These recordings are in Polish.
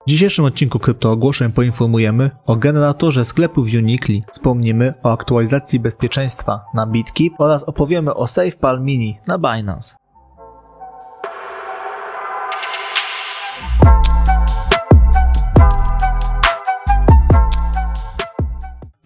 W dzisiejszym odcinku kryptoogłoszeń poinformujemy o generatorze sklepów Uniqli, wspomnimy o aktualizacji bezpieczeństwa na BitKeep oraz opowiemy o SafePal Mini na Binance.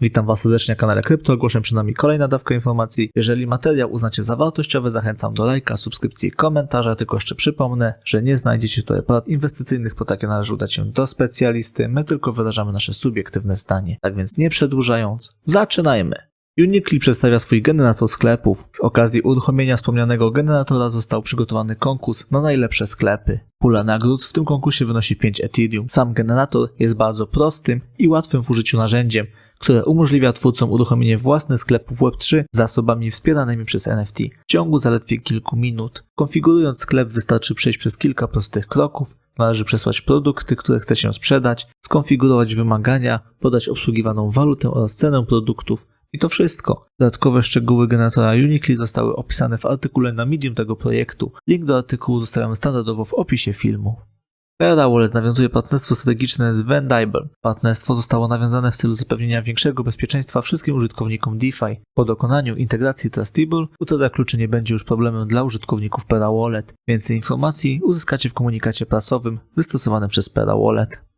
Witam Was serdecznie na kanale Kryptoogłoszeń, przed nami kolejna dawka informacji. Jeżeli materiał uznacie za wartościowy, zachęcam do lajka, subskrypcji i komentarza. Tylko jeszcze przypomnę, że nie znajdziecie tutaj porad inwestycyjnych, bo takie należy udać się do specjalisty. My tylko wyrażamy nasze subiektywne zdanie. Tak więc nie przedłużając, zaczynajmy! Uniqli przedstawia swój generator sklepów. Z okazji uruchomienia wspomnianego generatora został przygotowany konkurs na najlepsze sklepy. Pula nagród w tym konkursie wynosi 5 Ethereum. Sam generator jest bardzo prostym i łatwym w użyciu narzędziem, które umożliwia twórcom uruchomienie własnych sklepów Web3 z zasobami wspieranymi przez NFT w ciągu zaledwie kilku minut. Konfigurując sklep wystarczy przejść przez kilka prostych kroków. Należy przesłać produkty, które chce się sprzedać, skonfigurować wymagania, podać obsługiwaną walutę oraz cenę produktów. I to wszystko. Dodatkowe szczegóły generatora Uniqli zostały opisane w artykule na Medium tego projektu. Link do artykułu zostawiamy standardowo w opisie filmu. Pera Wallet nawiązuje partnerstwo strategiczne z Vendible. Partnerstwo zostało nawiązane w celu zapewnienia większego bezpieczeństwa wszystkim użytkownikom DeFi. Po dokonaniu integracji Trustable utrata kluczy nie będzie już problemem dla użytkowników Pera Wallet. Więcej informacji uzyskacie w komunikacie prasowym wystosowanym przez Pera Wallet.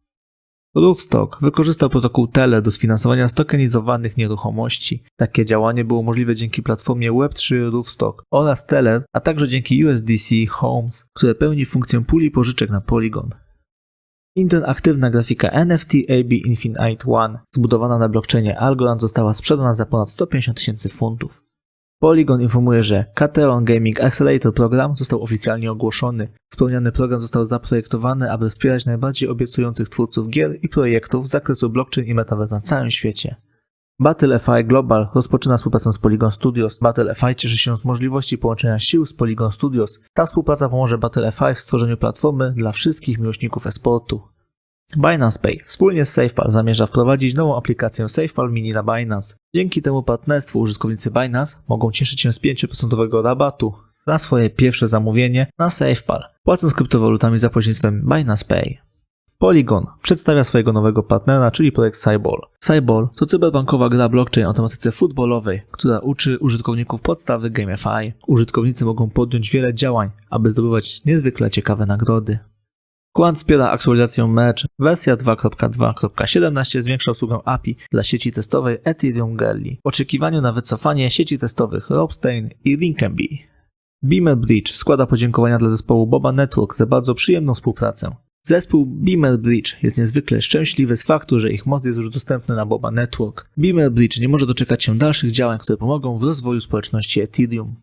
Roofstock wykorzystał protokół Tele do sfinansowania stokenizowanych nieruchomości. Takie działanie było możliwe dzięki platformie Web3 Roofstock oraz Tele, a także dzięki USDC Homes, które pełni funkcję puli pożyczek na Polygon. Interaktywna grafika NFT AB Infinite One, zbudowana na blockchainie Algorand, została sprzedana za ponad 150 000 funtów. Polygon informuje, że Kateon Gaming Accelerator program został oficjalnie ogłoszony. Wspomniany program został zaprojektowany, aby wspierać najbardziej obiecujących twórców gier i projektów z zakresu blockchain i metaverse na całym świecie. BattleFi Global rozpoczyna współpracę z Polygon Studios. BattleFi cieszy się z możliwości połączenia sił z Polygon Studios. Ta współpraca pomoże BattleFi w stworzeniu platformy dla wszystkich miłośników e-sportu. Binance Pay wspólnie z SafePal zamierza wprowadzić nową aplikację SafePal Mini na Binance. Dzięki temu partnerstwu użytkownicy Binance mogą cieszyć się z 5% rabatu na swoje pierwsze zamówienie na SafePal, płacąc kryptowalutami za pośrednictwem Binance Pay. Polygon przedstawia swojego nowego partnera, czyli projekt Cyball. Cyball to cyberbankowa gra blockchain o tematyce futbolowej, która uczy użytkowników podstawy GameFi. Użytkownicy mogą podjąć wiele działań, aby zdobywać niezwykle ciekawe nagrody. Quant wspiera aktualizację Merge. Wersja 2.2.17 zwiększa obsługę API dla sieci testowej Ethereum Galley. W oczekiwaniu na wycofanie sieci testowych Ropstein i Linkenby. Beamer Bridge składa podziękowania dla zespołu Boba Network za bardzo przyjemną współpracę. Zespół Beamer Bridge jest niezwykle szczęśliwy z faktu, że ich moc jest już dostępny na Boba Network. Beamer Bridge nie może doczekać się dalszych działań, które pomogą w rozwoju społeczności Ethereum.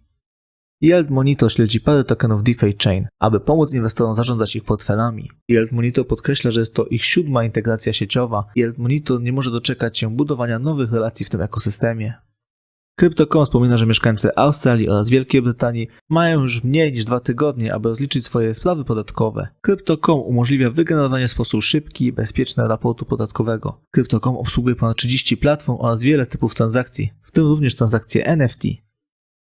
Yield Monitor śledzi parę tokenów DeFi Chain, aby pomóc inwestorom zarządzać ich portfelami. Yield Monitor podkreśla, że jest to ich 7. integracja sieciowa. Yield Monitor nie może doczekać się budowania nowych relacji w tym ekosystemie. Crypto.com wspomina, że mieszkańcy Australii oraz Wielkiej Brytanii mają już mniej niż 2 tygodnie, aby rozliczyć swoje sprawy podatkowe. Crypto.com umożliwia wygenerowanie w sposób szybki i bezpieczny raportu podatkowego. Crypto.com obsługuje ponad 30 platform oraz wiele typów transakcji, w tym również transakcje NFT.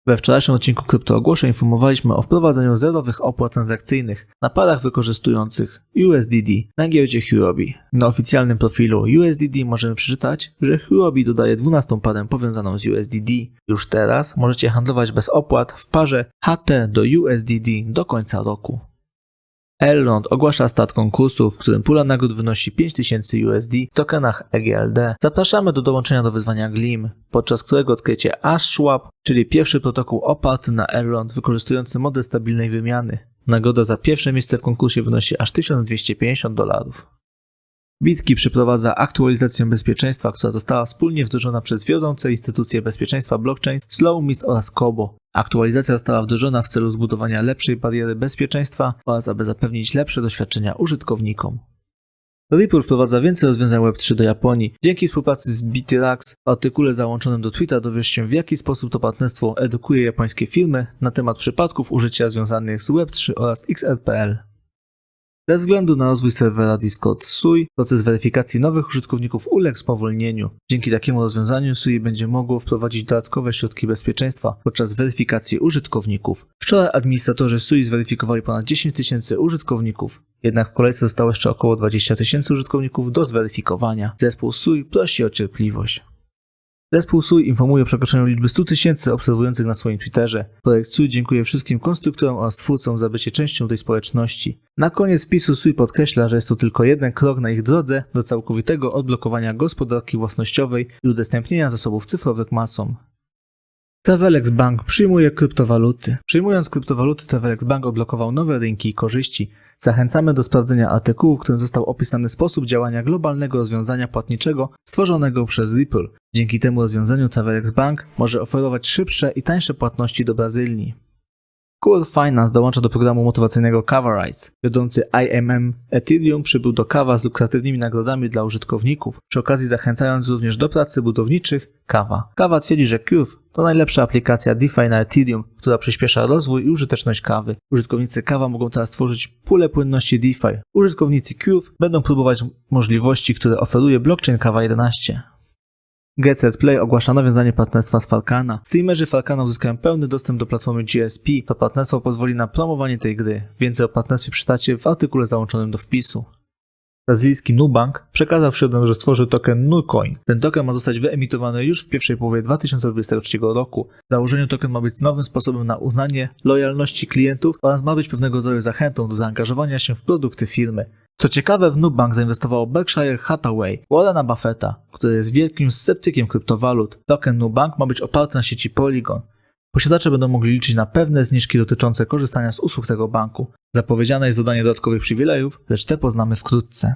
We wczorajszym odcinku Kryptoogłoszeń informowaliśmy o wprowadzeniu zerowych opłat transakcyjnych na parach wykorzystujących USDD na giełdzie Huobi. Na oficjalnym profilu USDD możemy przeczytać, że Huobi dodaje 12. parę powiązaną z USDD. Już teraz możecie handlować bez opłat w parze HT do USDD do końca roku. Elrond ogłasza start konkursu, w którym pula nagród wynosi 5000 USD w tokenach EGLD. Zapraszamy do dołączenia do wyzwania Gleam, podczas którego odkryjecie Ashwap, czyli pierwszy protokół oparty na Elrond wykorzystujący model stabilnej wymiany. Nagroda za pierwsze miejsce w konkursie wynosi aż $1250. BitKeep przeprowadza aktualizację bezpieczeństwa, która została wspólnie wdrożona przez wiodące instytucje bezpieczeństwa blockchain Slowmist oraz Kobo. Aktualizacja została wdrożona w celu zbudowania lepszej bariery bezpieczeństwa oraz aby zapewnić lepsze doświadczenia użytkownikom. Ripple wprowadza więcej rozwiązań Web3 do Japonii. Dzięki współpracy z BitRax w artykule załączonym do tweeta dowiesz się, w jaki sposób to partnerstwo edukuje japońskie firmy na temat przypadków użycia związanych z Web3 oraz XRPL. Ze względu na rozwój serwera Discord SUI, proces weryfikacji nowych użytkowników uległ spowolnieniu. Dzięki takiemu rozwiązaniu SUI będzie mogło wprowadzić dodatkowe środki bezpieczeństwa podczas weryfikacji użytkowników. Wczoraj administratorzy SUI zweryfikowali ponad 10 tysięcy użytkowników. Jednak w kolejce zostało jeszcze około 20 tysięcy użytkowników do zweryfikowania. Zespół SUI prosi o cierpliwość. Zespół SUI informuje o przekroczeniu liczby 100 tysięcy obserwujących na swoim Twitterze. Projekt SUI dziękuję wszystkim konstruktorom oraz twórcom za bycie częścią tej społeczności. Na koniec wpisu SUI podkreśla, że jest to tylko jeden krok na ich drodze do całkowitego odblokowania gospodarki własnościowej i udostępnienia zasobów cyfrowych masom. Travelex Bank przyjmuje kryptowaluty. Przyjmując kryptowaluty, Travelex Bank odblokował nowe rynki i korzyści. Zachęcamy do sprawdzenia artykułu, w którym został opisany sposób działania globalnego rozwiązania płatniczego stworzonego przez Ripple. Dzięki temu rozwiązaniu Travelex Bank może oferować szybsze i tańsze płatności do Brazylii. Core Finance dołącza do programu motywacyjnego Kavarize. Wiodący IMM Ethereum przybył do Kava z lukratywnymi nagrodami dla użytkowników, przy okazji zachęcając również do pracy budowniczych Kava. Kava twierdzi, że Curve to najlepsza aplikacja DeFi na Ethereum, która przyspiesza rozwój i użyteczność Kawy. Użytkownicy Kava mogą teraz tworzyć pulę płynności DeFi. Użytkownicy Curve będą próbować możliwości, które oferuje blockchain Kava 11. Get Set Play ogłasza nawiązanie partnerstwa z Falcana. Streamerzy Falcana uzyskają pełny dostęp do platformy GSP. To partnerstwo pozwoli na promowanie tej gry. Więcej o partnerstwie przeczytacie w artykule załączonym do wpisu. Brazylijski Nubank przekazał w środę, że stworzy token Nucoin. Ten token ma zostać wyemitowany już w pierwszej połowie 2023 roku. W założeniu token ma być nowym sposobem na uznanie lojalności klientów oraz ma być pewnego rodzaju zachętą do zaangażowania się w produkty firmy. Co ciekawe, w Nubank zainwestowało Berkshire Hathaway, Warrena Buffetta, który jest wielkim sceptykiem kryptowalut. Token Nubank ma być oparty na sieci Polygon. Posiadacze będą mogli liczyć na pewne zniżki dotyczące korzystania z usług tego banku. Zapowiedziane jest dodanie dodatkowych przywilejów, lecz te poznamy wkrótce.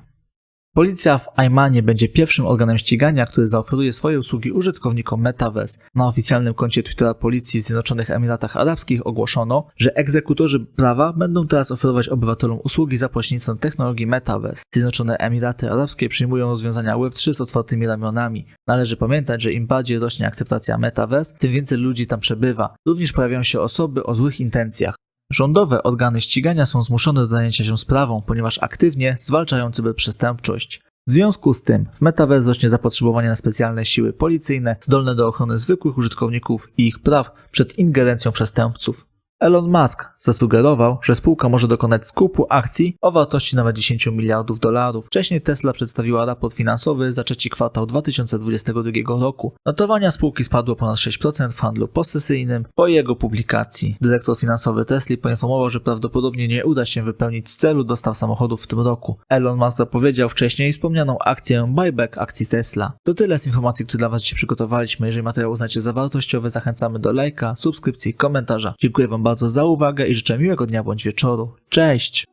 Policja w Aymanie będzie pierwszym organem ścigania, który zaoferuje swoje usługi użytkownikom Metaverse. Na oficjalnym koncie Twittera policji w Zjednoczonych Emiratach Arabskich ogłoszono, że egzekutorzy prawa będą teraz oferować obywatelom usługi za pośrednictwem technologii Metaverse. Zjednoczone Emiraty Arabskie przyjmują rozwiązania Web3 z otwartymi ramionami. Należy pamiętać, że im bardziej rośnie akceptacja Metaverse, tym więcej ludzi tam przebywa. Również pojawiają się osoby o złych intencjach. Rządowe organy ścigania są zmuszone do zajęcia się sprawą, ponieważ aktywnie zwalczają cyberprzestępczość. W związku z tym w Metaverse rośnie zapotrzebowanie na specjalne siły policyjne zdolne do ochrony zwykłych użytkowników i ich praw przed ingerencją przestępców. Elon Musk zasugerował, że spółka może dokonać skupu akcji o wartości nawet 10 miliardów dolarów. Wcześniej Tesla przedstawiła raport finansowy za trzeci kwartał 2022 roku. Notowania spółki spadły ponad 6% w handlu posesyjnym po jego publikacji. Dyrektor finansowy Tesli poinformował, że prawdopodobnie nie uda się wypełnić celu dostaw samochodów w tym roku. Elon Musk zapowiedział wcześniej wspomnianą akcję buyback akcji Tesla. To tyle z informacji, które dla Was dzisiaj przygotowaliśmy. Jeżeli materiał uznacie za wartościowy, zachęcamy do lajka, subskrypcji, komentarza. Dziękuję Wam bardzo za uwagę i życzę miłego dnia bądź wieczoru. Cześć!